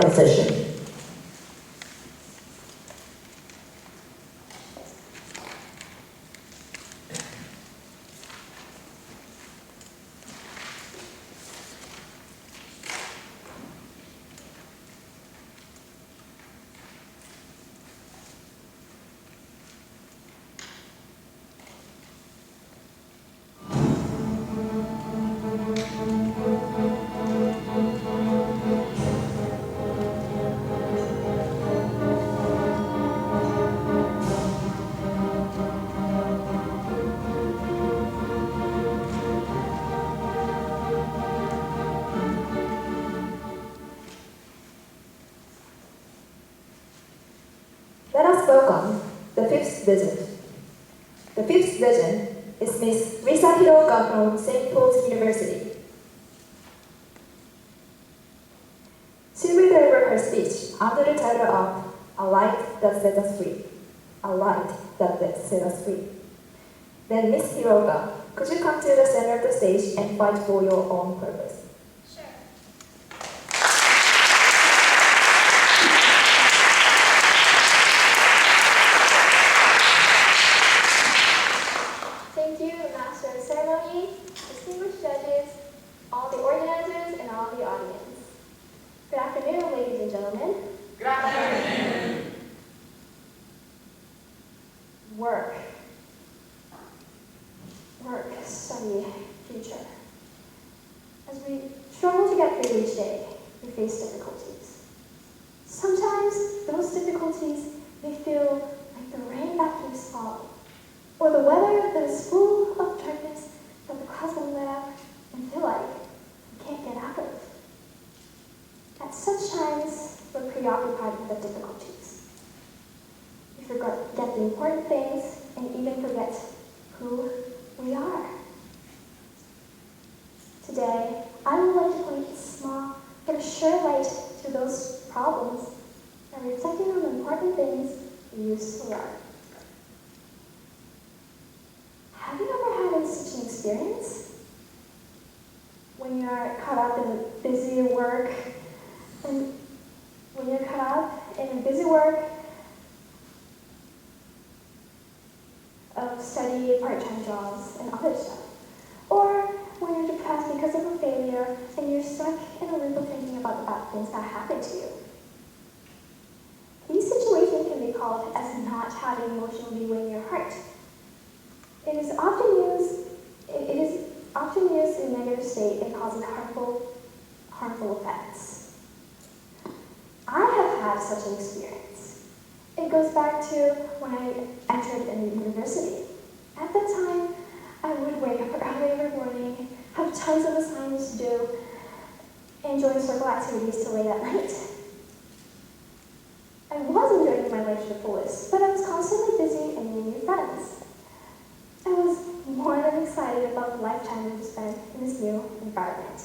session. Let us welcome the fifth visit. The fifth visit is Miss Risa Hiroka from St. Paul's University. She will deliver her speech under the title of A Light That Set Us Free. A Light That Set Us Free. Then Miss Hiroka, could you come to the center of the stage and fight for your own purpose? Distinguished judges, all the organizers, and all the audience. Good afternoon, ladies and gentlemen. Good afternoon. Work, study, future. As we struggle to get through each day, we face difficulties. Sometimes those difficulties may feel like the rain that keeps falling, or the weather that is full of darkness that the clouds will let out and feel like we can't get out of. At such times, we're preoccupied with the difficulties. We forget the important things and even forget who we are. Today, I would like to point a small but a sure light to those problems and reflecting on the important things we used to learn. Have you ever had such an experience? When you're caught up in busy work, of study, part-time jobs, and other stuff. Or when you're depressed because of a failure and you're stuck in a loop of thinking about the bad things that happened to you. These situations can be called as not having emotional leeway in your heart. It is often used in a negative state and causing harmful effects. I have had such an experience. It goes back to when I entered a university. At that time, I would wake up early every morning, have tons of assignments to do, and join circle activities till late at night. I was enjoying my life to the fullest, but I was constantly busy and meeting new friends. I was more than excited about the lifetime I would spend in this new environment.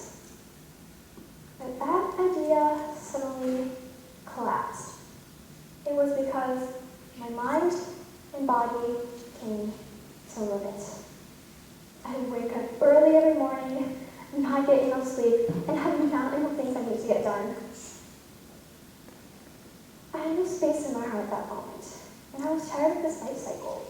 But that idea suddenly collapsed. It was because my mind and body came to limit. I would wake up early every morning, not get enough sleep, and have a mountain of things I need to get done. I had no space in my heart at that moment, and I was tired of this life cycle.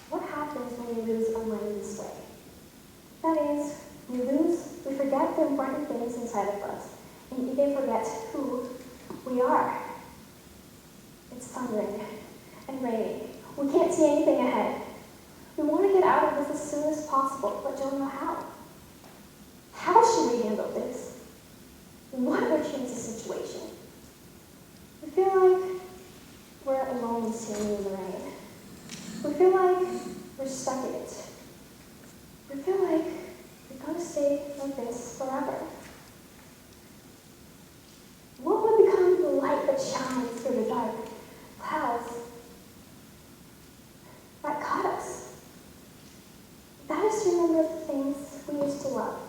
What happens when we lose our mind this way? That is, we forget the important things inside of us, and even forget who we are. It's thundering and raining. We can't see anything ahead. We want to get out of this as soon as possible, but don't know how. How should we handle this? What would change the situation? We feel like we're alone standing in the rain. We feel like we're stuck in it. We feel like we're going to stay like this forever. that shines through the dark clouds that caught us. That is to remember the things we used to love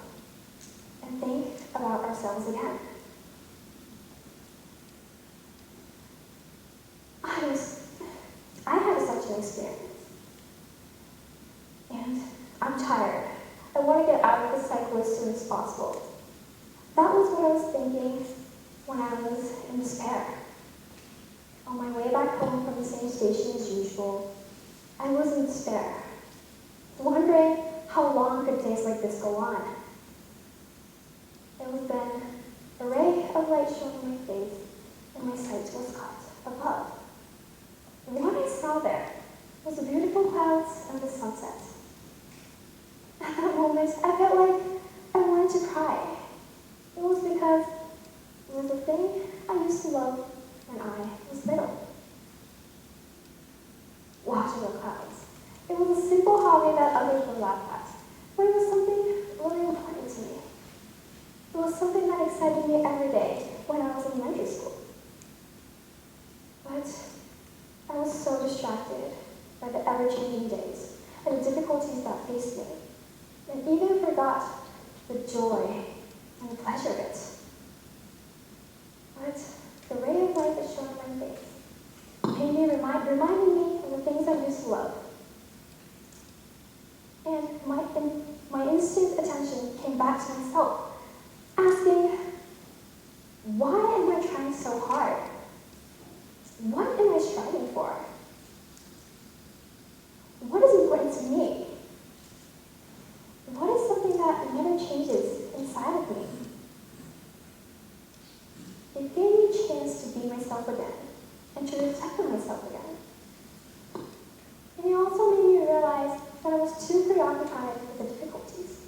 and think about ourselves again. I had such an experience. And I'm tired. I want to get out of this cycle as soon as possible. That was what I was thinking when I was in despair. On my way back home from the same station as usual, I was in despair, wondering how long could days like this go on. There was then a ray of light shone in my face, and my sight was caught above. What I saw there was the beautiful clouds and the sunset. At that moment, I felt like I wanted to cry. It was because it was a thing I used to love when I was little. Watching the clouds. It was a simple hobby that others would laugh at, but it was something really important to me. It was something that excited me every day when I was in elementary school. But I was so distracted by the ever-changing days and the difficulties that faced me, and even forgot the joy and the pleasure of it. But the ray of light that shone on my face reminded me of the things I used to love. And my instant attention came back to myself, asking, why am I trying so hard? What am I striving for? What is important to me? What is something that never changes inside of me? It gave me a chance to be myself again and to reflect on myself again. And it also made me realize that I was too preoccupied with the difficulties.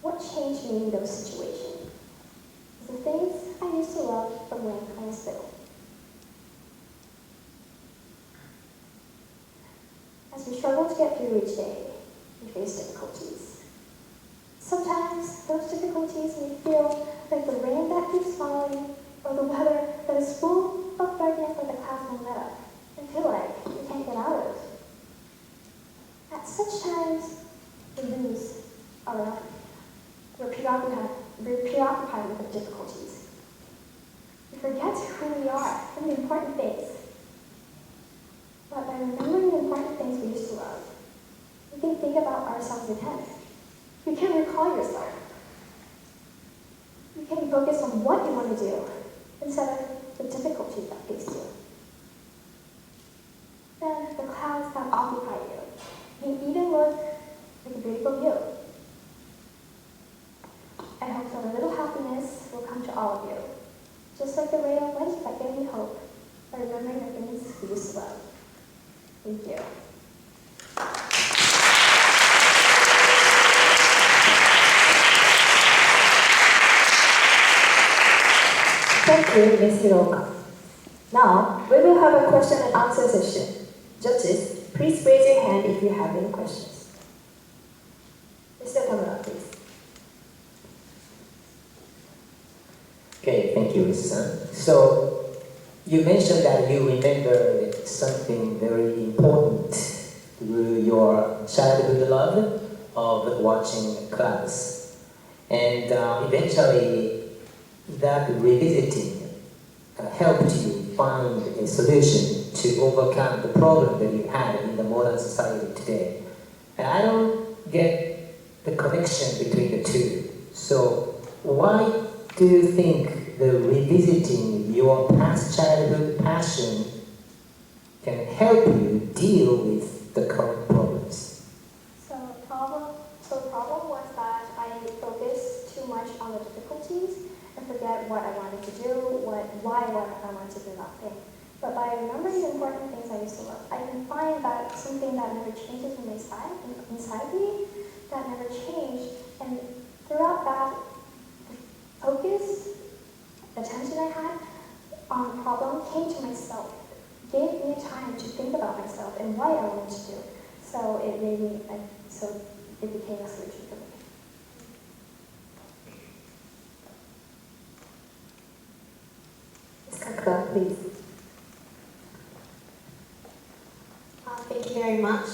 What changed me in those situations was the things I used to love from when I was little. As we struggle to get through each day, we face difficulties. Sometimes those difficulties may feel like the rain that keeps falling, or the weather that is full of darkness that the clouds won't let up, and feel like we can't get out of. At such times, we lose our life. We're preoccupied with the difficulties. We forget who we are and the important things. But by remembering the important things we used to love, you can think about ourselves again. You can recall yourself. You can focus on what you want to do instead of the difficulties that face you. Then the clouds that occupy you may even look like a beautiful view. I hope that a little happiness will come to all of you, just like the ray of light that gave me hope by remembering the things we used to love. Thank you. Thank you, Ms. Hiroka. Now, we will have a question and answer session. Judges, please raise your hand if you have any questions. Mr. Tamura, please. Okay, thank you, Mrs. So, you mentioned that you remember something very important through your childhood love of watching clouds. And eventually, that revisiting helped you find a solution to overcome the problem that you had in the modern society today. And I don't get the connection between the two. So why do you think the revisiting your past childhood passion can help you deal with the current problems? So the problem was that I focused too much on the difficulties and forget what I wanted to do, why I wanted to do that thing. But by remembering the important things I used to love, I can find that something that never changes inside me, that never changed. And throughout that, the focus, the attention I had on the problem came to myself, gave me time to think about myself and what I wanted to do. So it became a solution for me. please. Thank you very much.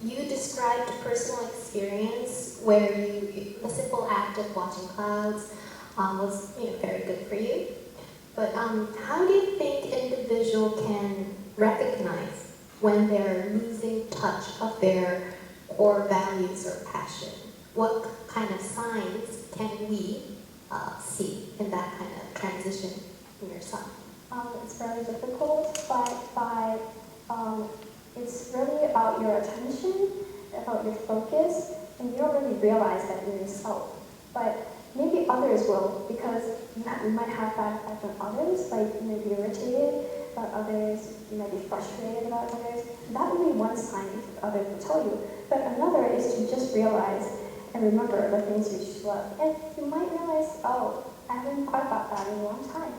You described a personal experience where the simple act of watching clouds was very good for you. But how do you think an individual can recognize when they're losing touch of their core values or passion? What kind of signs can we see in that kind of transition in yourself? It's very difficult, but it's really about your attention, about your focus, and you don't really realize that in yourself. But maybe others will, because you might have that effect on others, like you may be irritated about others, you might be frustrated about others. That would be one sign others will tell you. But another is to just realize and remember the things you just love. And you might realize, oh, I haven't thought about that in a long time.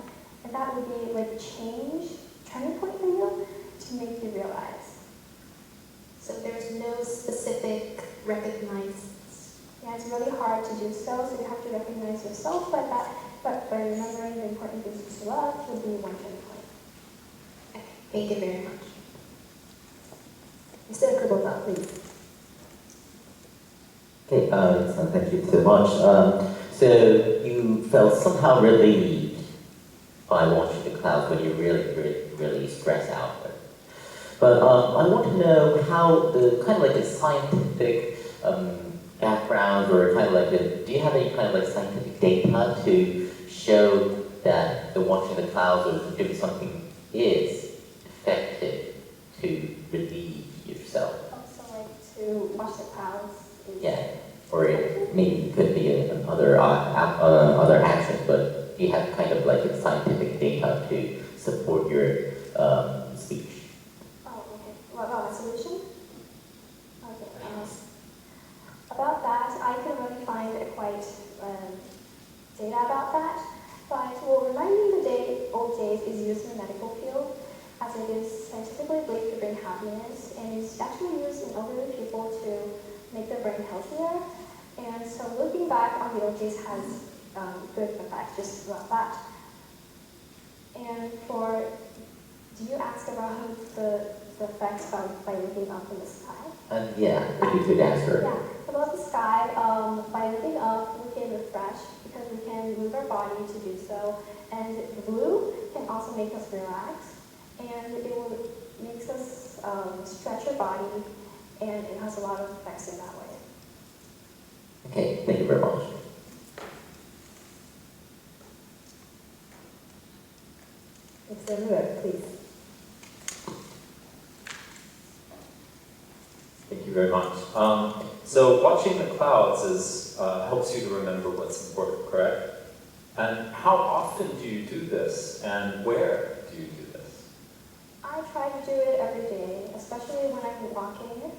And that would be like turning point for you to make you realize. So there's no specific recognized. Yeah, it's really hard to do so you have to recognize yourself, but by remembering the important things you love would be one turning point. Okay, thank you very much. Mr. Kubota, please. Okay, so thank you so much. So you felt somehow relieved by watching the clouds when you really stress out. But I want to know how the kind of like a scientific background or kind of like do you have any kind of like scientific data to show that the watching the clouds or doing something is effective to relieve yourself? Also like to watch the clouds. Yeah, or it maybe could be other actions, but you have kind of like a scientific data to support your speech. Oh, okay. What about a solution? Okay. About that, I can really find quite data about that. But what reminding the old days is used in the medical field, as it is scientifically believed to bring happiness, and is actually used in elderly people to make their brain healthier. And so looking back on the old days has good effects just about that. And do you ask about the effects by looking up in the sky? Yeah, if you could answer. Yeah, about the sky, by looking up, we can refresh because we can move our body to do so. And blue can also make us relax, and it makes us stretch our body, and it has a lot of effects in that way. Okay, thank you very much. Mr. Miller, please. Thank you very much. So watching the clouds helps you to remember what's important, correct? And how often do you do this, and where do you do this? I try to do it every day, especially when I'm walking.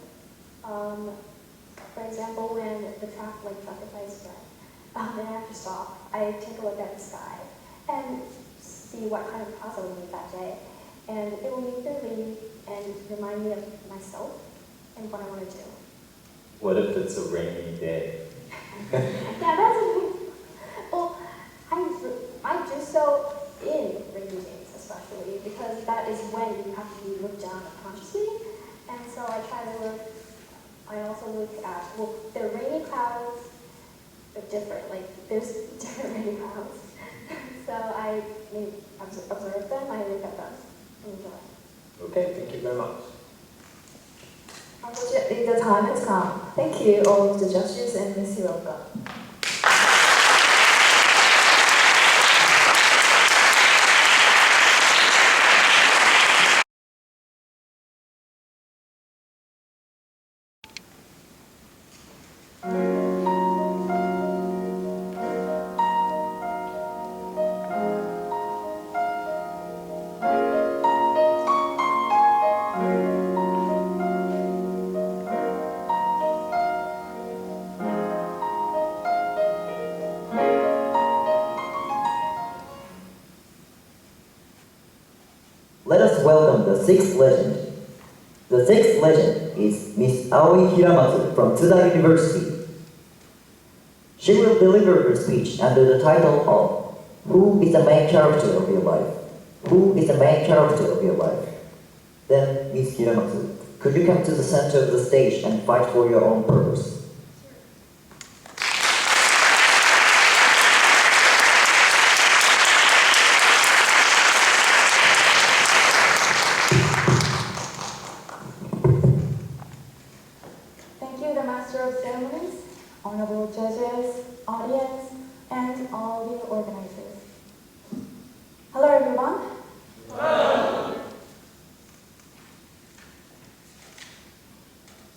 For example, when the traffic light is red, and I have to stop, I take a look at the sky and see what kind of clouds I will meet that day. And it will make me leave and remind me of myself and what I want to do. What if it's a rainy day? Well, I do so in rainy days, especially, because that is when you have to look down consciously. And so I also look at, the rainy clouds are different, there's different rainy clouds. So I observe them, I look at them, and enjoy. Okay, thank you very much. Unfortunately, the time has come. Thank you, all of the judges and Ms. Hiroka. Let us welcome the sixth legend. The sixth legend is Miss Aoi Hiramatsu from Tsuda University. She will deliver her speech under the title of Who is the main character of your life? Who is the main character of your life? Then, Miss Hiramatsu, could you come to the center of the stage and fight for your own purpose? Thank you, the Master of Ceremonies, honorable judges, audience, and all the organizers. Hello, everyone. Hello.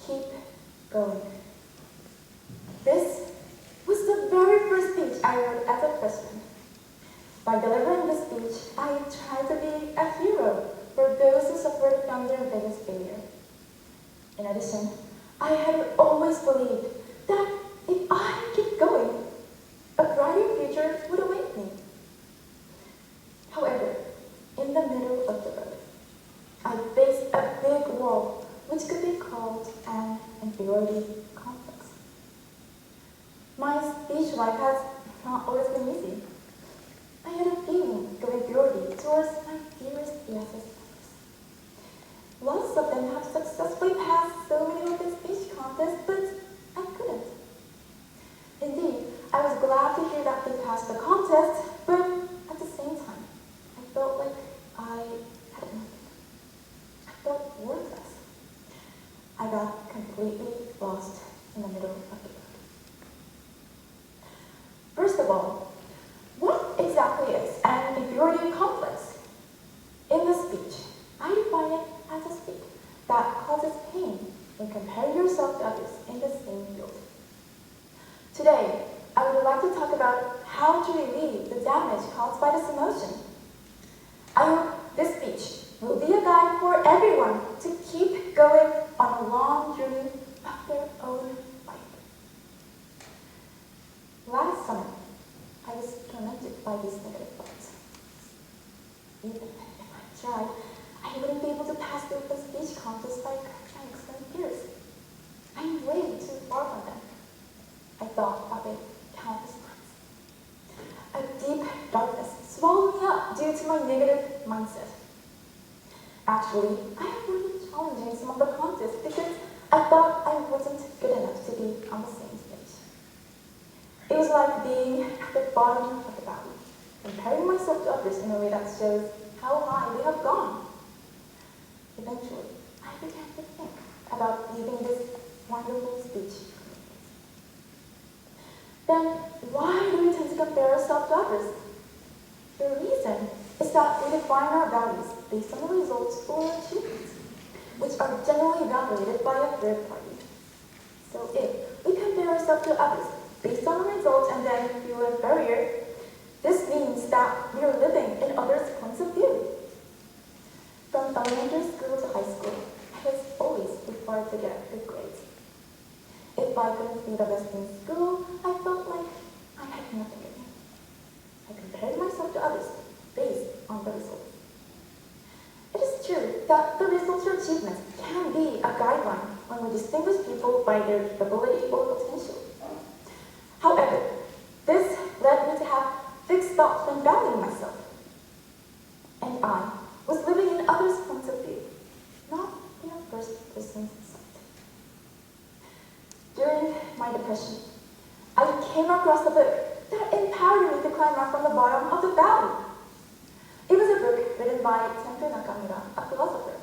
Keep going. This was the very first speech I wrote as a freshman. By delivering this speech, I tried to be a hero for those who suffered from their biggest failure. In addition, I had always believed that if I keep going, a brighter future would await me. However, in the middle of the road, I faced a big wall which could be called an inferiority complex. My speech life has not always been easy. I had a feeling of inferiority towards my dearest ESS members. Lots of them have successfully passed so many open speech contests, but I couldn't. Indeed, I was glad to hear that they passed the contest, but at the same time, I felt like I had nothing. I felt worthless. I got completely lost in the middle of the road. First of all, what exactly is an inferiority complex? In this speech, I define it as a state that causes pain when comparing yourself to others in the same field. Today, I would like to talk about how to relieve the damage caused by this emotion. I hope this speech will be a guide for everyone to keep going on a long journey of their own life. Last summer, I was tormented by these negative thoughts. Even if I tried, I wouldn't be able to pass the open speech contest like my excellent peers. I'm way too far from them. I thought about it countless times. A deep darkness swallowed me up due to my negative mindset. Actually, I avoided challenging some of the contests because I thought I wasn't good enough to be on the same stage. It was like being at the bottom of the valley, comparing myself to others in a way that shows how high they have gone. Eventually, I began to think about leaving this wonderful speech. Then, why do we tend to compare ourselves to others? The reason is that we define our values based on the results or achievements, which are generally evaluated by a third party. So if we compare ourselves to others based on the results and then feel inferior, this means that we are living in others' points of view. From elementary school to high school, I was always required to get good grades. If I couldn't be the best in school, I felt like I had nothing in me. I compared myself to others based on the results. It is true that the results or achievements can be a guideline when we distinguish people by their capability or potential. However, this led me to have fixed thoughts when valuing myself. And I was living in others' points of view, not in a first person's sight. During my depression, I came across a book that empowered me to climb up from the bottom of the valley. It was a book written by Tenku Nakamura, a philosopher.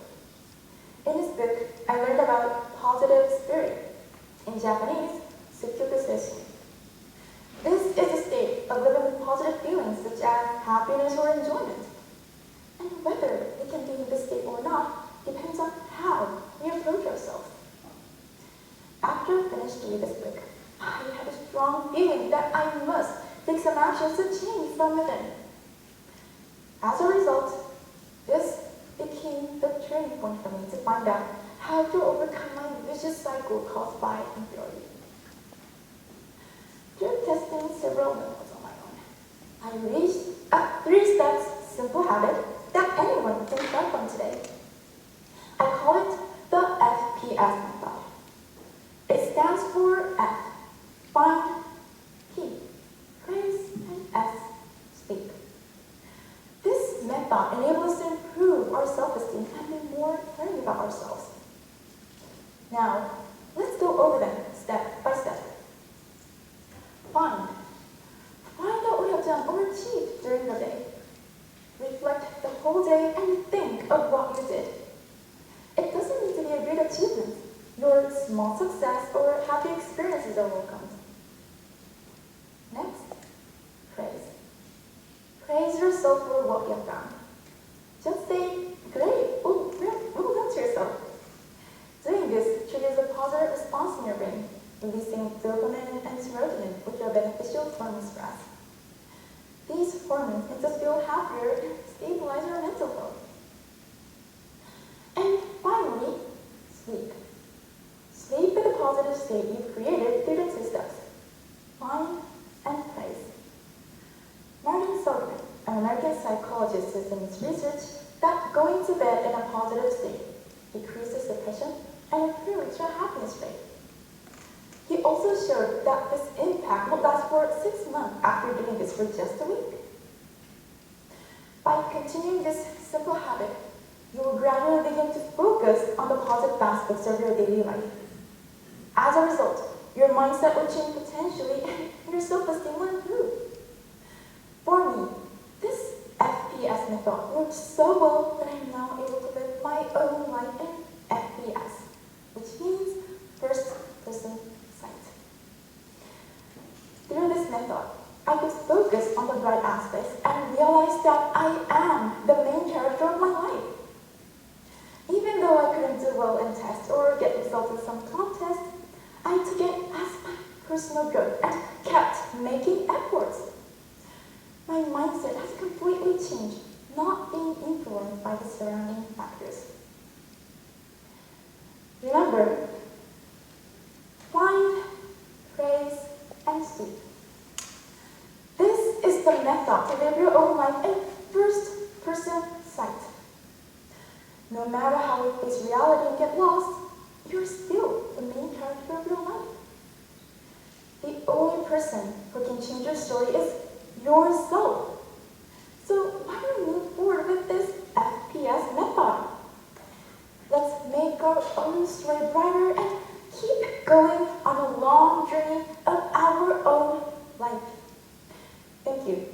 In this book, I learned about positive spirit, in Japanese, Sukyoku Seishin. This is a state of living with positive feelings such as happiness or enjoyment. And whether we can be in this state or not depends on how we approach ourselves. After I finished reading this book, I had a strong feeling that I must take some actions to change from within. As a result, this became the turning point for me to find out how to overcome my vicious cycle caused by inferiority. Through testing several methods on my own, I reached a 3-step simple habit that anyone can start from today. I call it the FPS method. It stands for F, find, P, praise, and S, speak. This method enables Now, let's go over them step by step. Find. Find out what you have done or achieved during the day. Reflect the whole day and think of what you did. It doesn't need to be a great achievement. Your small success or happy experiences are welcomed. Next, praise. Praise yourself for what you have done. Just say, great, well done to yourself. Doing this triggers a positive response in your brain, releasing dopamine and serotonin, which are beneficial forms of stress. These hormones make us feel happier and stabilize our mental health. And finally, sleep. Sleep is a positive state you've created through the 2 steps. Find and praise. Martin Seligman, an American psychologist, says in his research that going to bed in a positive state decreases depression and improves your happiness rate. He also showed that this impact will last for 6 months after doing this for just a week. By continuing this simple habit, you will gradually begin to focus on the positive aspects of your daily life. As a result, your mindset will change potentially and your self-esteem will improve. For me, this FPS method worked so well that I'm now able to live my own life in FPS, which means first-person sight. Through this method, I could focus on the bright aspects and realize that I am the main character of my life. Even though I couldn't do well in tests or get results in some contests, I took it as my personal growth and kept making efforts. My mindset has completely changed, not being influenced by the surrounding factors. Remember, find, praise, and sleep. This is the method to live your own life in first-person sight. No matter how you face reality and get lost, you're still the main character of your life. The only person who can change your story is yourself. So why don't we move forward with this FPS method? Let's make our own story brighter and keep going on a long journey of our own life. Thank you.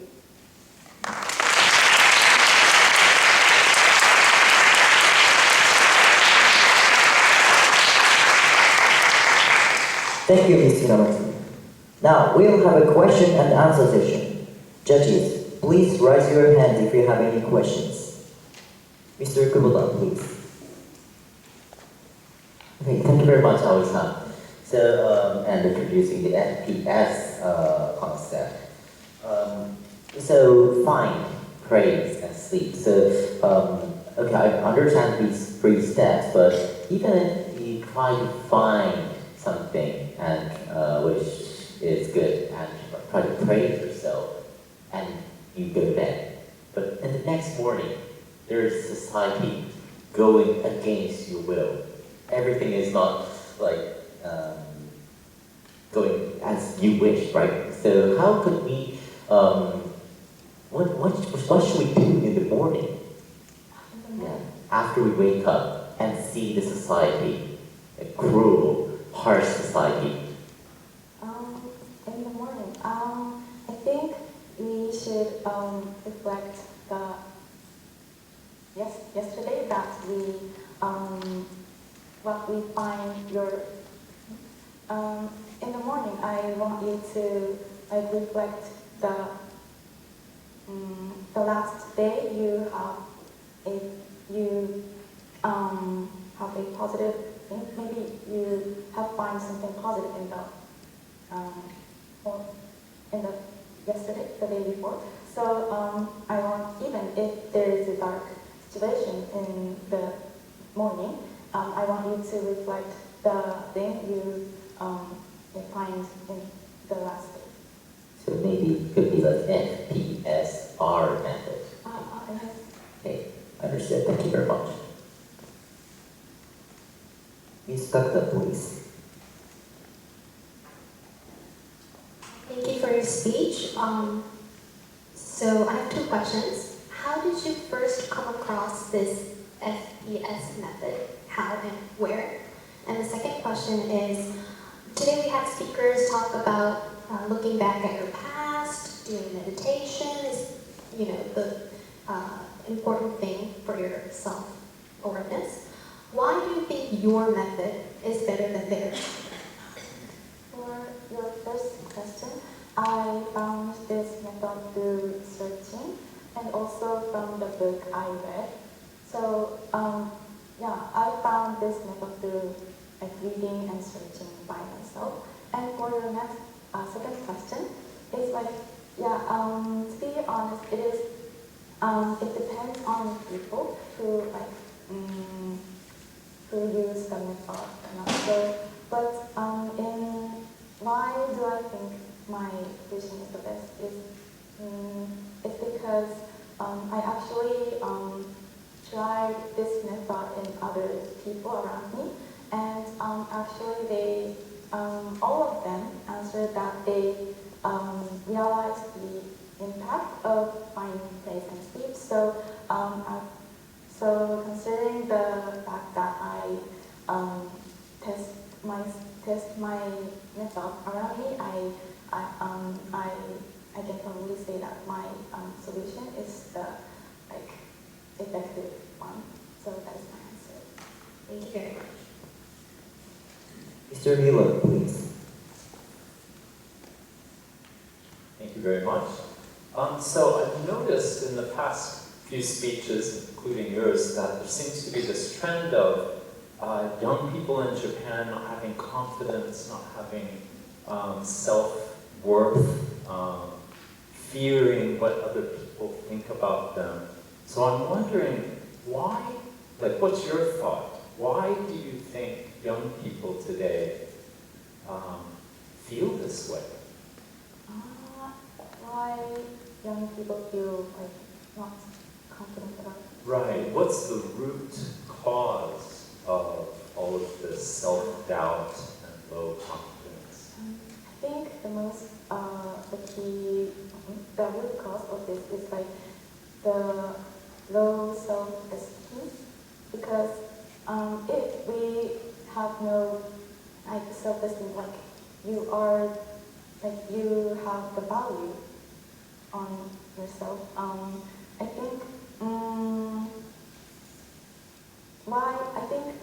Thank you, Ms. Hiramatsu. Now, we'll have a question and answer session. Judges, please raise your hands if you have any questions. Mr. Kubota, please. Okay, thank you very much, Aoi-san. So, and introducing the FPS concept. So, find, praise, and sleep. So, okay, I understand these 3 steps, but even if you try to find something and which is good and try to praise yourself and you go to bed, but in the next morning, there's society going against your will. Everything is not like going as you wish, right? So how could we, what should we do in the morning? Yeah. After we wake up and see the society, a cruel, harsh society. In the morning, I think we should reflect the yesterday that we what we find your in the morning. I want you to reflect the last day you have have a positive thing. Maybe you have find something positive in the or in the yesterday, the day before. So I want, even if there is a dark situation in the morning, I want you to reflect the thing you find in the last day. So maybe it could be like FPSR method. Yes. Okay, understood. Thank you very much. Ms. Kakta, please. Thank you for your speech. So I have 2 questions. How did you first come across this FPS method? How and where? And the second question is, today we had speakers talk about looking back at your past, doing meditation is, the important thing for your self-awareness. Why do you think your method is better than theirs? For your first question, I found this method through searching and also from the book I read. So, I found this method through reading and searching by myself. And for your next second question, it's to be honest, it depends on people who use the method or not. So, but why do I think my vision is the best? It's because I actually tried this method in other people around me, and actually they all of them answered that they realized the impact of finding place and sleep. So considering the fact that I test my method around me, I can probably say that my solution is the effective one. So that's my answer. Thank you very much. Mr. Miller, please. Thank you very much. So I've noticed in the past few speeches, including yours, that there seems to be this trend of young people in Japan not having confidence, not having self-worth, fearing what other people think about them. So I'm wondering, why, what's your thought? Why do you think young people today feel this way? Why young people feel not confident about it? Right. What's the root cause of all of this self-doubt and low confidence? I think the root cause of this is the low self-esteem, because if we have no self-esteem, you have the value on yourself. I think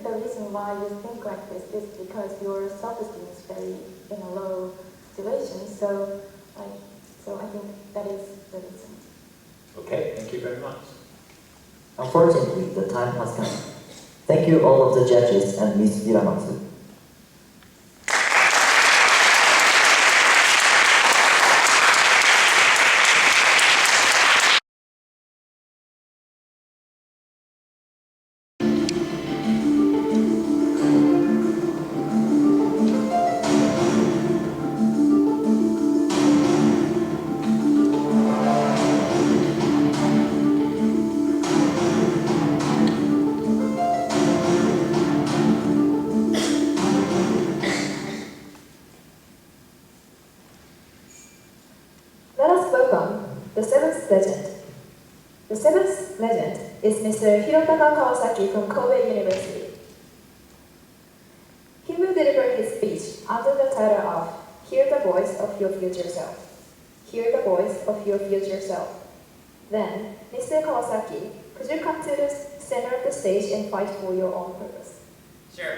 the reason why you think like this is because your self-esteem is very in a low situation. So I think that is the reason. Okay, thank you very much. Unfortunately, the time has come. Thank you all of the judges and Ms. Hiramatsu. Let us welcome the seventh legend. The seventh legend is Mr. Hirotaka Kawasaki from Kobe University. He will deliver his speech under the title of Hear the Voice of Your Future Self. Hear the Voice of Your Future Self. Then, Mr. Kawasaki, could you come to the center of the stage and fight for your own purpose? Sure.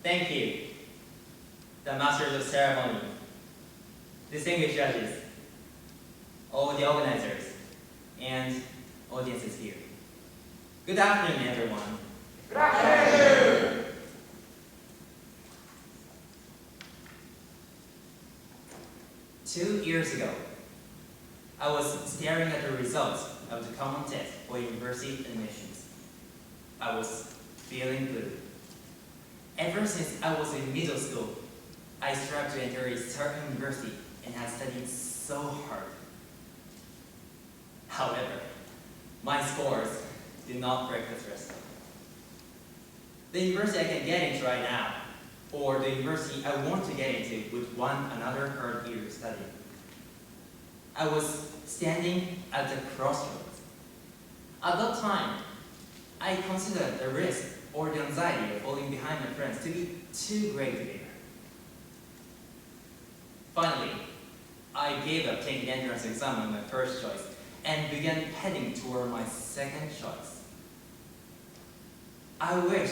Thank you, the Masters of Ceremony, distinguished judges, all the organizers, and audiences here. Good afternoon, everyone. Good afternoon. Two years ago, I was staring at the results of the common test for university admissions. I was feeling blue. Ever since I was in middle school, I strived to enter a certain university and had studied so hard. However, my scores did not break the threshold. the university I can get into right now, or the university I want to get into with one another hard year study. I was standing at the crossroads. At that time, I considered the risk or the anxiety of falling behind my friends to be too great to bear. Finally, I gave up taking the entrance exam on my first choice and began heading toward my second choice. I wish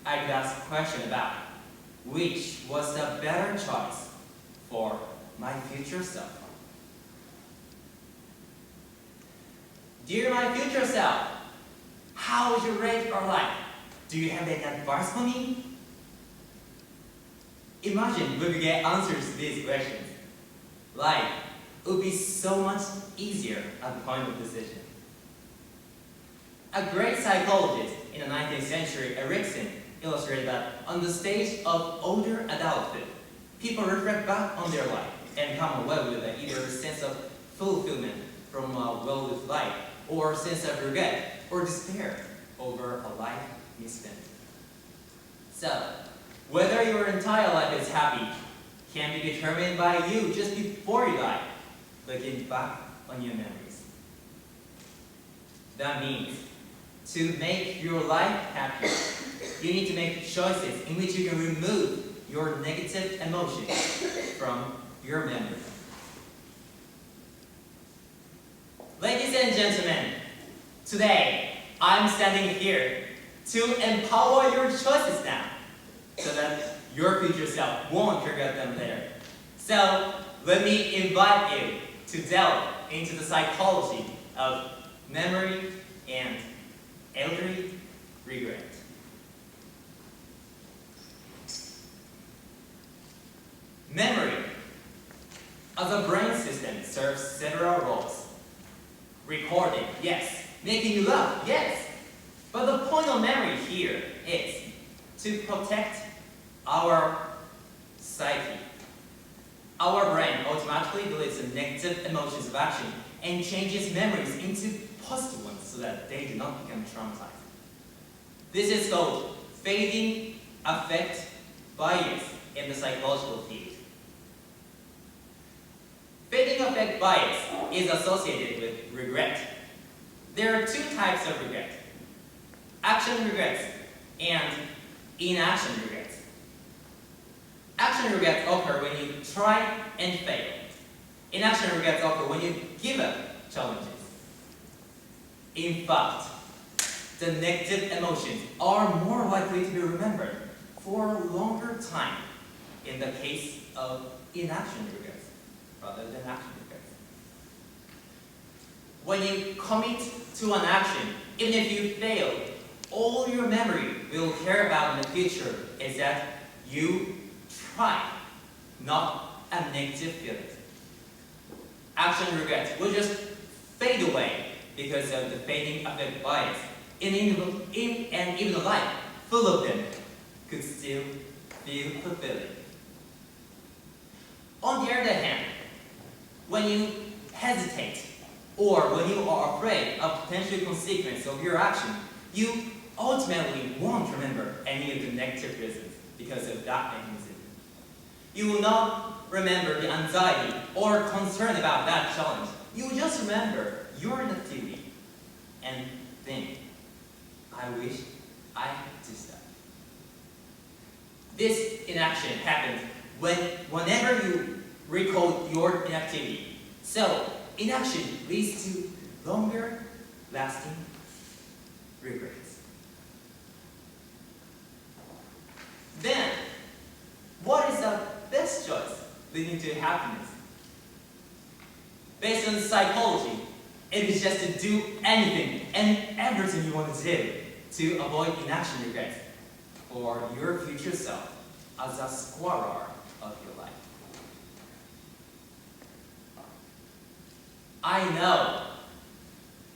I could ask a question about which was the better choice for my future self. Dear my future self, how would you rate your life? Do you have any advice for me? Imagine we could get answers to these questions. Life would be so much easier at the point of decision. A great psychologist in the 19th century, Erikson, illustrated that on the stage of older adulthood, people reflect back on their life and come away with either a sense of fulfillment from a well-lived life, or a sense of regret or despair over a life misspent. So, whether your entire life is happy can be determined by you just before you die, looking back on your memories. That means, to make your life happy, you need to make choices in which you can remove your negative emotions from your memory. Ladies and gentlemen, today I'm standing here to empower your choices now, so that your future self won't regret them later. So let me invite you to delve into the psychology of memory and elderly regret. Memory as a brain system serves several roles. Recording, yes. Making you laugh, yes. But the point of memory here is to protect our psyche. Our brain automatically deletes the negative emotions of action and changes memories into positive ones so that they do not become traumatized. This is called fading affect bias in the psychological field. Fading affect bias is associated with regret. There are two types of regret: action regrets and inaction regrets. Action regrets occur when you try and fail. Inaction regrets occur when you give up challenges. In fact, the negative emotions are more likely to be remembered for a longer time in the case of inaction regrets rather than action regrets. When you commit to an action, even if you fail, all your memory will care about in the future is that you tried, not a negative feeling. Action regrets will just fade away because of the fading affect bias. And even a life full of them could still feel fulfilling. On the other hand, when you hesitate or when you are afraid of potential consequences of your action, you ultimately won't remember any of the negative reasons because of that mechanism. You will not remember the anxiety or concern about that challenge. You will just remember your inactivity and think, I wish I could do stuff. This inaction happens whenever you recall your inactivity. So, inaction leads to longer lasting regrets. Then, what is the best choice leading to happiness? Based on psychology, it is just to do anything and everything you want to do to avoid inaction regrets for your future self as a scorer of your life. I know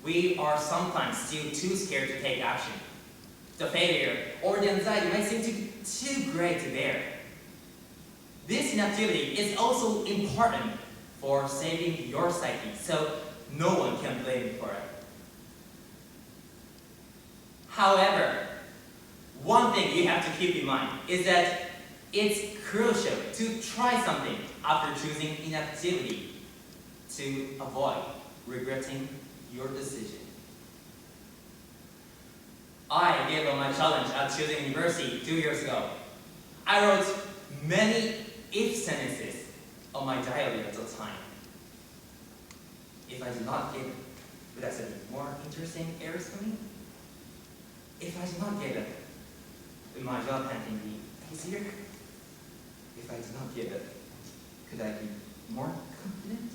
we are sometimes still too scared to take action. The failure or the anxiety might seem to be too great to bear. This inactivity is also important for saving your psyche, so no one can blame you for it. However, one thing you have to keep in mind is that it's crucial to try something after choosing inactivity to avoid regretting your decision. I gave up my challenge at choosing university 2 years ago. I wrote many if sentences on my diary at the time. If I did not give it, would that be more interesting areas for me? If I did not give it, would my job hunting be easier? If I did not give it, could I be more confident?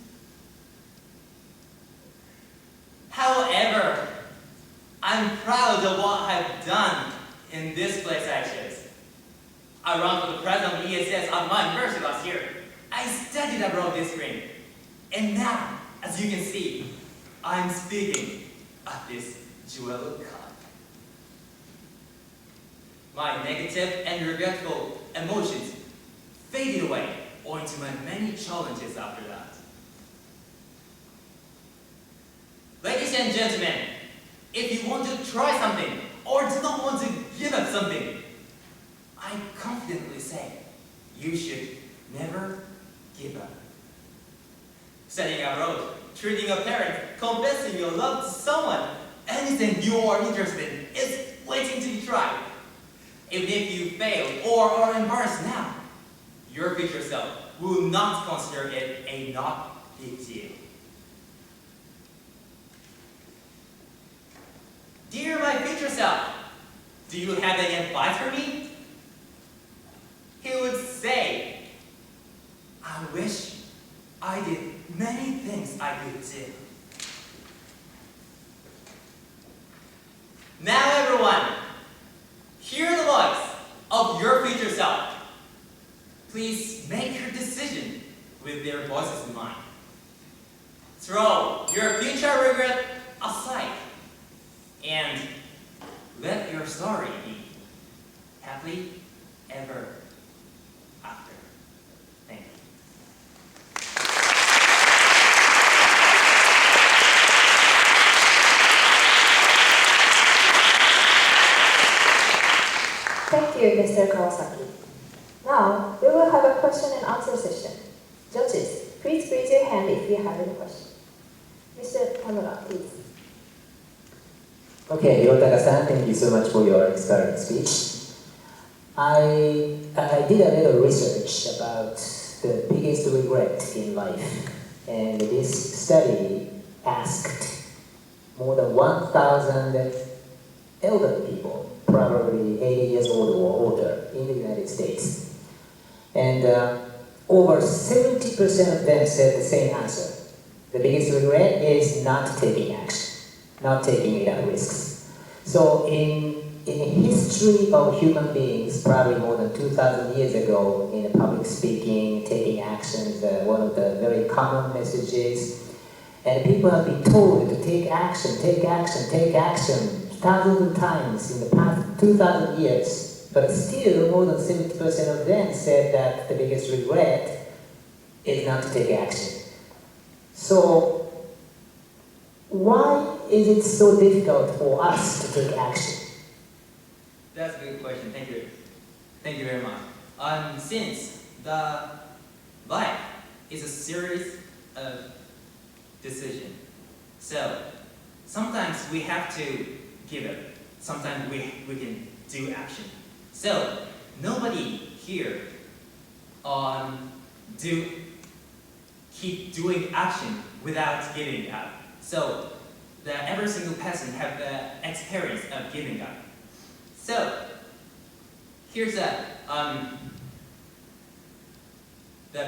However, I'm proud of what I've done in this place actions. I ran for the president of ESS at my university last year. I studied abroad this spring. And now, as you can see, I'm speaking at this J.U.E.L Cup. My negative and regretful emotions faded away owing to my many challenges after that. Ladies and gentlemen, if you want to try something or do not want to give up something, I confidently say you should never give up. Studying abroad, treating a parent, confessing your love to someone, anything you are interested in is waiting to be tried. Even if you fail or are embarrassed now, your future self will not consider it a not big deal. Dear my future self, do you have any advice for me? He would say, I wish I did many things I could do. Now everyone, hear the voice of your future self. Please make your decision with their voices in mind. Throw your future regret aside and let your story be happily ever after. Thank you. Thank you, Mr. Kawasaki. Now, we will have a question and answer session. Judges, please raise your hand if you have any question. Mr. Tamura, please. Okay, Hirotaka-san, thank you so much for your inspiring speech. I did a little research about the biggest regret in life, and this study asked more than 1,000 elderly people, probably 80 years old or older, in the United States. And over 70% of them said the same answer. The biggest regret is not taking action, not taking enough risks. So in history of human beings, probably more than 2,000 years ago, in public speaking, taking actions, one of the very common messages. And people have been told to take action, take action, take action, thousands of times in the past 2,000 years. But still, more than 70% of them said that the biggest regret is not to take action. So, why is it so difficult for us to take action? That's a good question. Thank you. Thank you very much. Since the life is a series of decisions, so sometimes we have to give it. Sometimes we can do action. So nobody here keep doing action without giving up. So every single person have the experience of giving up. So here's the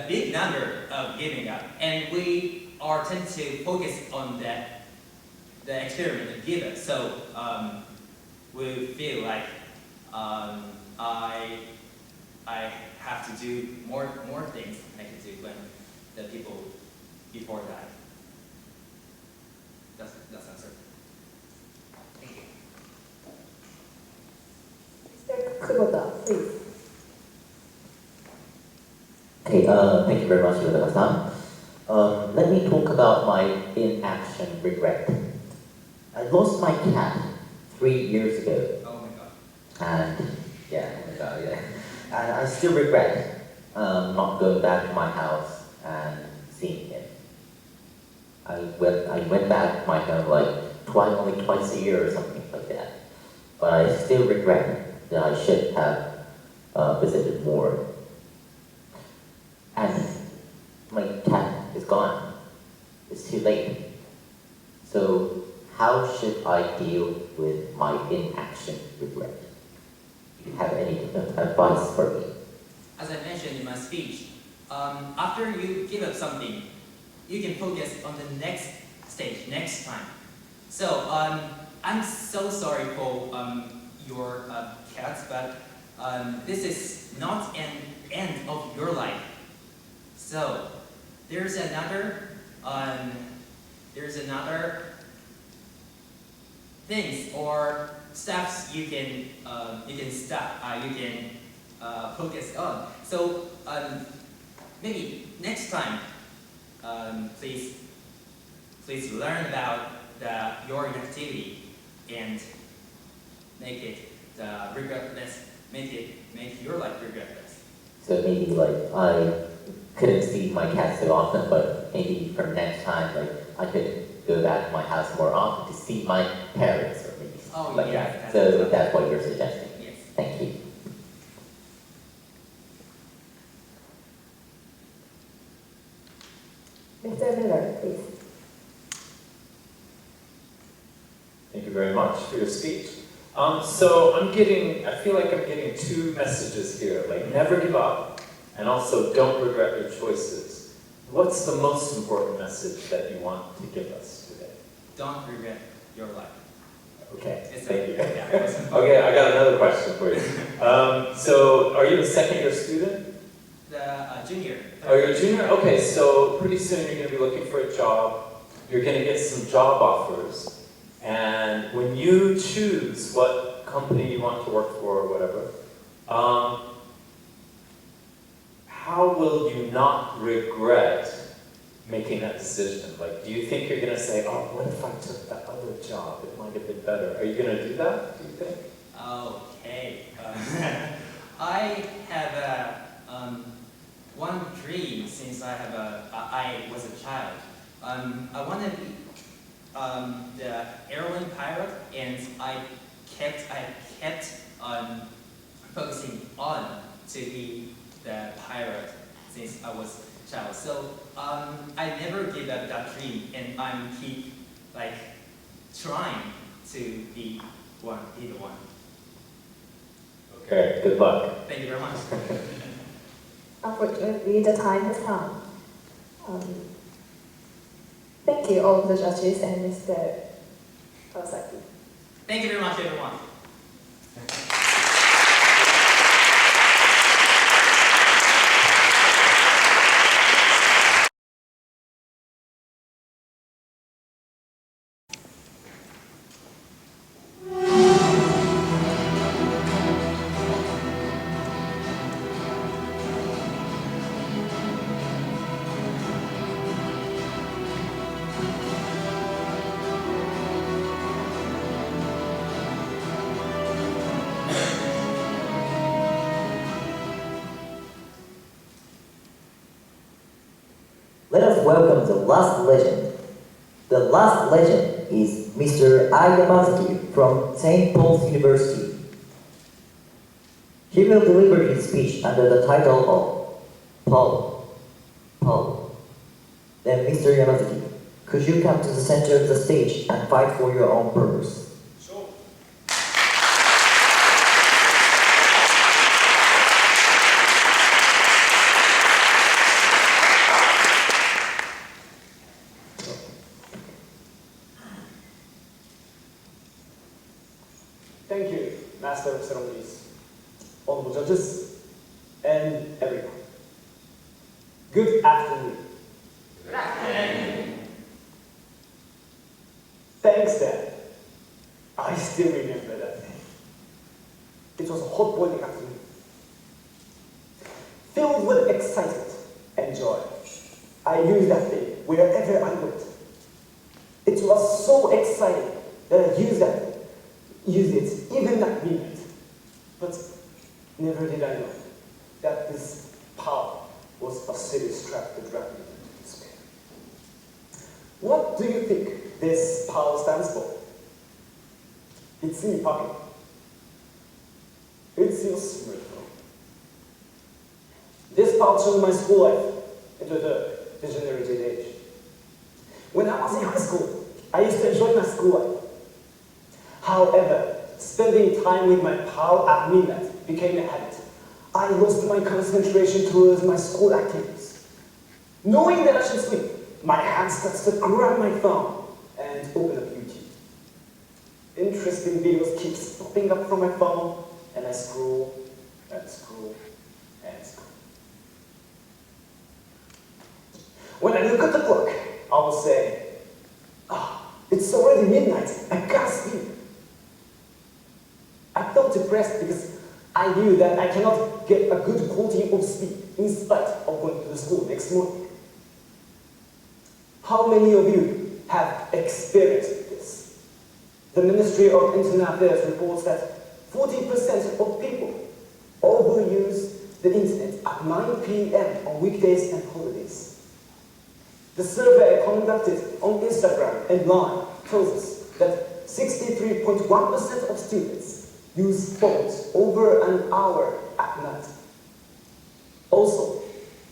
big number of giving up, and we are tend to focus on the experiment of give up. So we feel like I have to do more things I can do when the people before died. That's answer. Thank you. Mr. Kubota, please. Okay, thank you very much, Hirotaka-san. Let me talk about my inaction regret. I lost my cat 3 years ago. Oh my God. And yeah, oh my god, yeah. And I still regret not going back to my house and seeing him. I went back to my home like only twice a year or something like that. But I still regret that I should have visited more. And my cat is gone. It's too late. So how should I deal with my inaction regret? Do you have any advice for me? As I mentioned in my speech, after you give up something, you can focus on the next stage, next time. So I'm so sorry for your cats, but this is not an end of your life. So there's another things or steps you can focus on. So maybe next time, please learn about your inactivity and make it regretless. Make your life regretless. So maybe like I couldn't see my cat so often, but maybe from next time, like I could go back to my house more often to see my parents or maybe something like that. So that's what you're suggesting. Yes. Thank you. Mr. Miller, please. Thank you very much for your speech. So I feel like I'm getting two messages here, like never give up and also don't regret your choices. What's the most important message that you want to give us today? Don't regret your life. Okay, Thank thank you. Yeah, Okay, I got another question for you. So are you a second-year student? The junior. Oh, you're a junior? Okay, so pretty soon you're going to be looking for a job. You're going to get some job offers. And when you choose what company you want to work for or whatever, how will you not regret making that decision? Like, do you think you're going to say, oh, what if I took that other job? It might have been better. Are you going to do that, do you think? Okay. I have one dream since I was a child. I want to be the airline pilot, and I kept focusing on to be the pilot since I was a child. So I never give up that dream, and I'm keep like trying to be the one. Okay, good luck. Thank you very much. Unfortunately, the time has come. Thank you, all of the judges and Mr. Kawasaki. Thank you very much, everyone. Let us welcome the last legend. The last legend is Mr. Ai Yamazaki from St. Paul's University. He will deliver his speech under the title of Paul. Then Mr. Yamazaki, could you come to the center of the stage and fight for your own purpose? Sure. Thank you, Master of Ceremonies, honorable judges, and everyone. Good afternoon. Good afternoon. Thanks, Dad. I still remember that day. It was a hot boiling afternoon. Filled with excitement and joy, I used that day wherever I went. It was so exciting that I used it even at midnight. But never did I know that this power was a serious trap that dragged me into despair. What do you think this power stands for? It's in your pocket. It's your smartphone. This power turned my school life into the degenerated age. When I was in high school, I used to enjoy my school life. However, spending time with my pal at midnight became a habit. I lost my concentration towards my school activities. Knowing that I should sleep, my hand starts to grab my phone and open up YouTube. Interesting videos keep popping up from my phone, and I scroll and scroll and scroll. When I look at the clock, I will say, it's already midnight, I can't sleep. I felt depressed because I knew that I cannot get a good quality of sleep in spite of going to the school next morning. How many of you have experienced this? The Ministry of Internal Affairs reports that 40% of people overuse the internet at 9 p.m. on weekdays and holidays. The survey conducted on Instagram and Line tells us that 63.1% of students use phones over an hour at night. Also,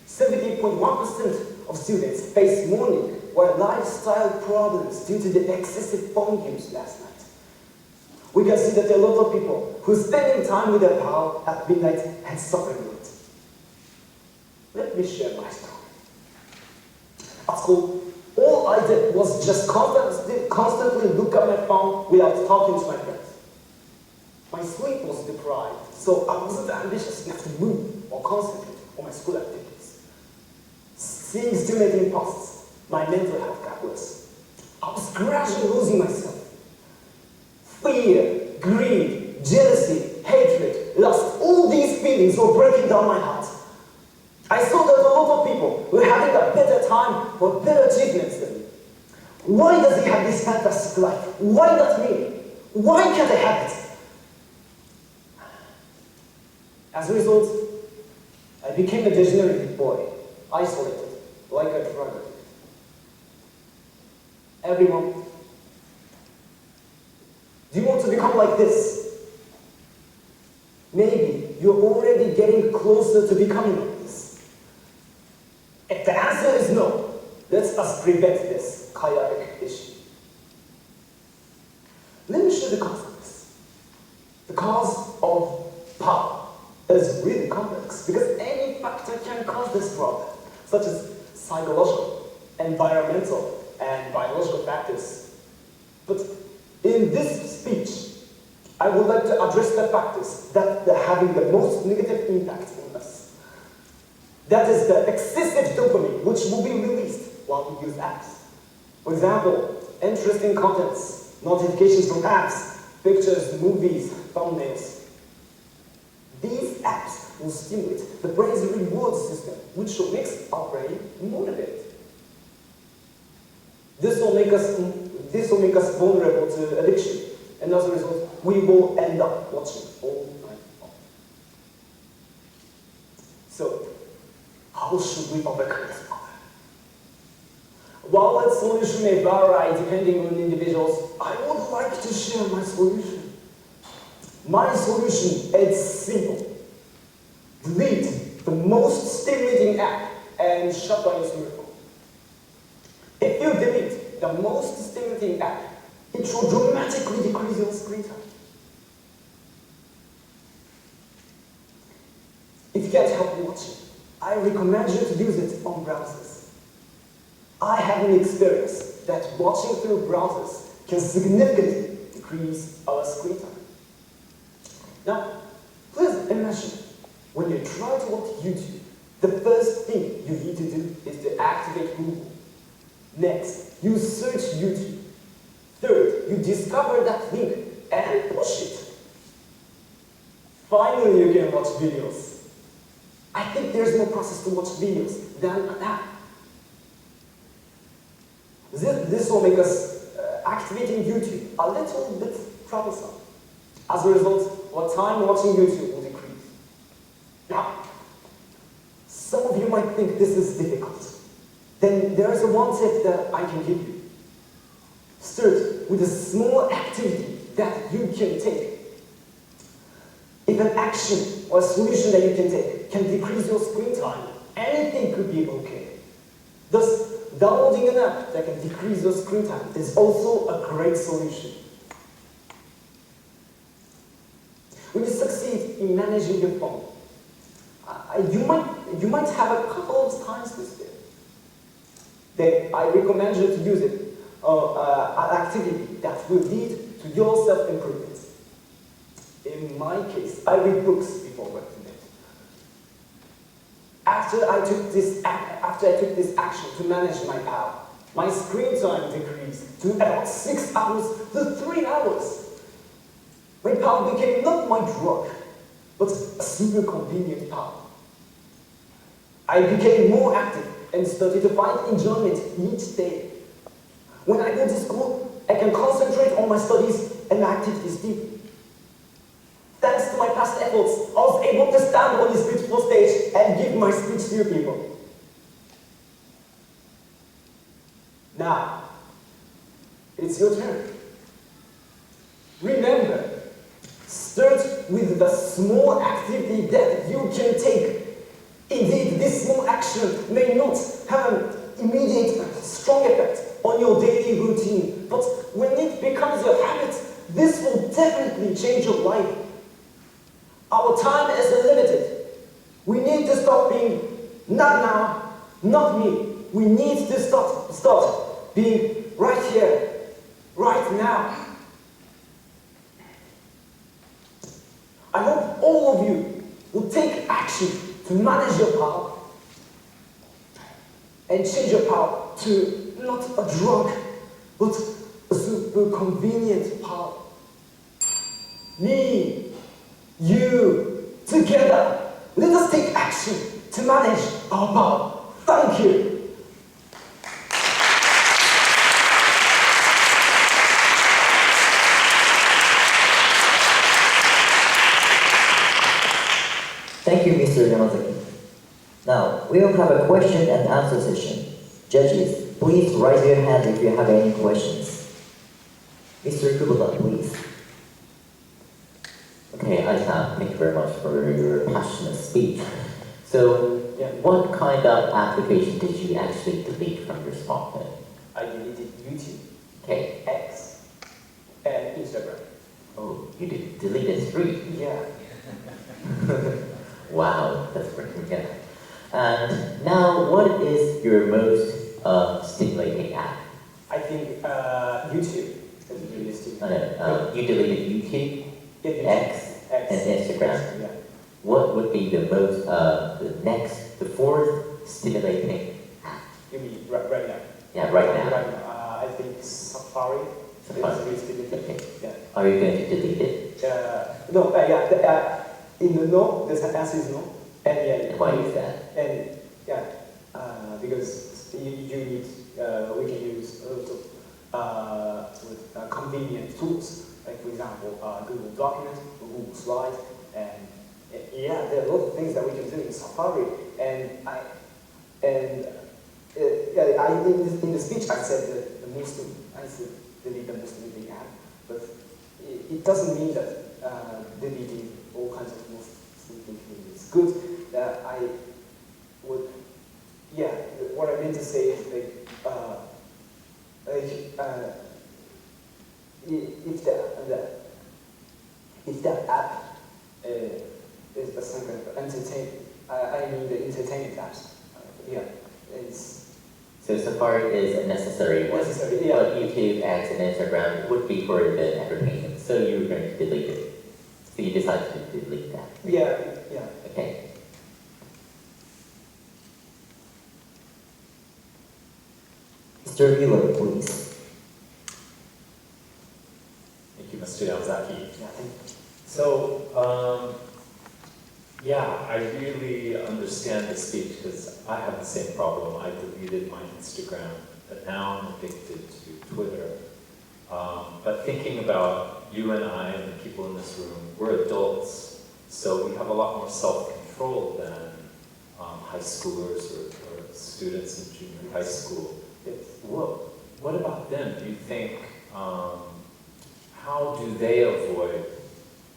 70.1% of students face morning or lifestyle problems due to the excessive phone use last night. We can see that there are a lot of people who are spending time with their pal at midnight and suffering with it. Let me share my story. At school, all I did was just constantly look at my phone without talking to my friends. My sleep was deprived, so I wasn't ambitious enough to move or concentrate on my school activities. Seeing stimulating posts, my mental health got worse. I was gradually losing myself. Fear, greed, jealousy, hatred, lust, all these feelings were breaking down my heart. I saw that a lot of people were having a better time or better achievements than me. Why does he have this fantastic life? Why not me? Why can't I have it? As a result, I became a degenerated boy, isolated, like a drug addict. Everyone, do you want to become like this? Maybe you're already getting closer to becoming like this. If the answer is no, let us prevent this chaotic issue. Let me show the cause of this. The cause of power is really complex because any factor can cause this problem, such as psychological, environmental, and biological factors. But in this speech, I would like to address the factors that are having the most negative impact on us. That is the excessive dopamine which will be released while we use apps. For example, interesting contents, notifications from apps, pictures, movies, thumbnails. These apps will stimulate the brain's reward system, which will make our brain motivated. This will make us vulnerable to addiction, and as a result, we will end up watching all night long. So, how should we overcome this problem? While its solution may vary depending on individuals, I would like to share my solution. My solution is simple. Delete the most stimulating app and shut down your smartphone. If you delete the most stimulating app, it will dramatically decrease your screen time. If you can't help watching, I recommend you to use it on browsers. I have an experience that watching through browsers can significantly decrease our screen time. Now, please imagine when you try to watch YouTube, the first thing you need to do is to activate Google. Next, you search YouTube. Third, you discover that link and push it. Finally, you can watch videos. I think there's no process to watch videos than an app. This will make us activating YouTube a little bit troublesome. As a result, our time watching YouTube will decrease. Now, some of you might think this is difficult. Then there is one tip that I can give you. Start with a small activity that you can take. If an action or a solution that you can take can decrease your screen time, anything could be okay. Thus, downloading an app that can decrease your screen time is also a great solution. When you succeed in managing your phone, you might have a couple of times to spare. Then I recommend you to use it an activity that will lead to your self-improvement. In my case, I read books before going to bed. After I took this action to manage my power, my screen time decreased to about 6 hours to 3 hours. My power became not my drug, but a super convenient power. I became more active and started to find enjoyment each day. When I go to school, I can concentrate on my studies and my activities deeply. Thanks to my past efforts, I was able to stand on this beautiful stage and give my speech to you people. Now, it's your turn. Remember, start with the small activity that you can take. Indeed, this small action may not have an immediate strong effect on your daily routine, but when it becomes your habit, this will definitely change your life. Our time is limited. We need to stop being not now, not me. We need to start being right here, right now. I hope all of you will take action to manage your power and change your power to not a drug, but a super convenient power. Me, you, together, let us take action to manage our power. Thank you. Thank you, Mr. Yamazaki. Now, we will have a question and answer session. Judges, please raise your hand if you have any questions. Mr. Kubota, please. Okay, thank you very much for your passionate speech. So, what kind of application did you actually delete from your smartphone? I deleted YouTube, Okay. X, and Instagram. Oh, you deleted 3? Yeah. Wow, that's pretty good. And now, what is your most stimulating app? I think YouTube is really stupid. You deleted YouTube, X, and Instagram. Yeah. What would be the most, the fourth stimulating app? You mean right now? Yeah, right now. Right now. I think Safari. Safari. Is really stimulating. Okay. Yeah. Are you going to delete it? No. In the no, the answer is no. And yeah. And why is that? And yeah, because you need, we can use a lot of convenient tools, like for example, Google Documents, Google Slides, and yeah, there are a lot of things that we can do in Safari. And in the speech I said that I said delete the Muslim League app, but it doesn't mean that deleting all kinds of Muslim League is good. What I meant to say is if that app is some kind of entertainment, I mean the entertainment apps. It's So Safari is a necessary one. necessary. Yeah. But YouTube, X, and Instagram would be for the entertainment. So you were going to delete it. So you decided to delete that. Yeah. Okay. Mr. Miller, please. Thank you, Mr. Yamazaki. Yeah. So, I really understand the speech because I have the same problem. I deleted my Instagram, but now I'm addicted to Twitter. But thinking about you and I and the people in this room, we're adults, so we have a lot more self-control than high schoolers or students in junior high school. What about them? Do you think, how do they avoid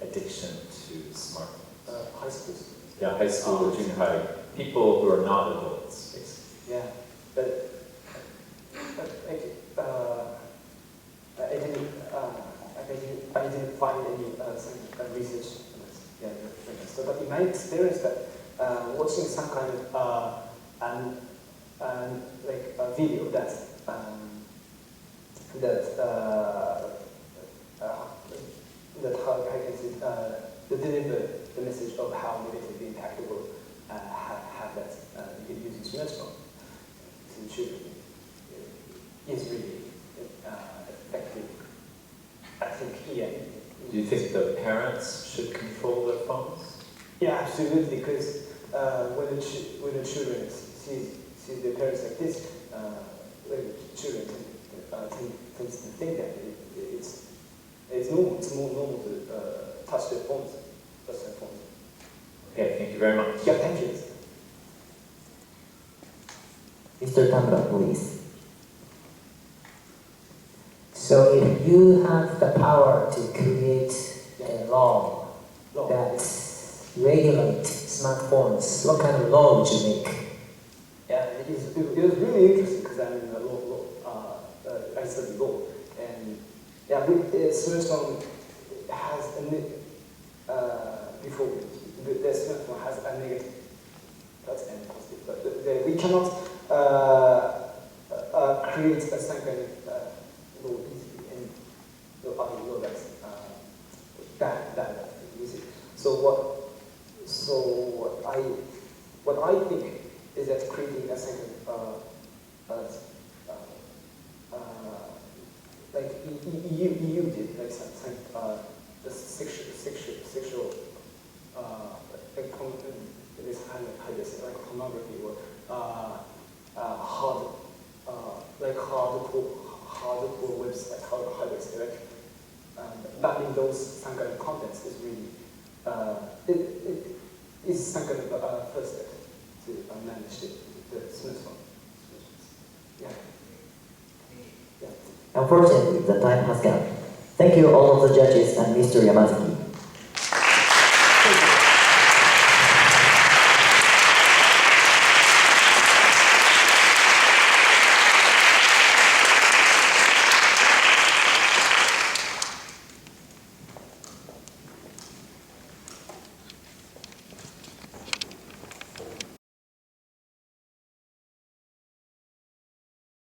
addiction to smartphones? High school. Yeah, high school or junior high. People who are not adults, basically. Yeah, but I didn't find any research on this. Yeah, so, but in my experience, that watching some kind of like a video that how I can say deliver the message of how negative impact will have that using smartphone to children is really effective. I think, yeah. Do you think the parents should control their phones? Yeah, absolutely, because when the children see their parents like this, children tend to think that it's normal. It's more normal to touch their phones. Okay, thank you very much. Yeah, thank you. Mr. Tamura, please. So if you have the power to create a law that regulates smartphones, what kind of law would you make? Yeah, it was really interesting because I'm in law. I study law, and yeah, smartphone has before the smartphone has a negative and positive, but we cannot create a second law easily and other law that's bad easy. So what I think is that creating a second like EU did, like some the sexual this kind of how do you say, like pornography or hardcore website, how do you say, like banning those some kind of contents is really it is some kind of first step to manage the smartphone. Yeah. Unfortunately, the time has gone. Thank you all of the judges and Mr. Yamazaki.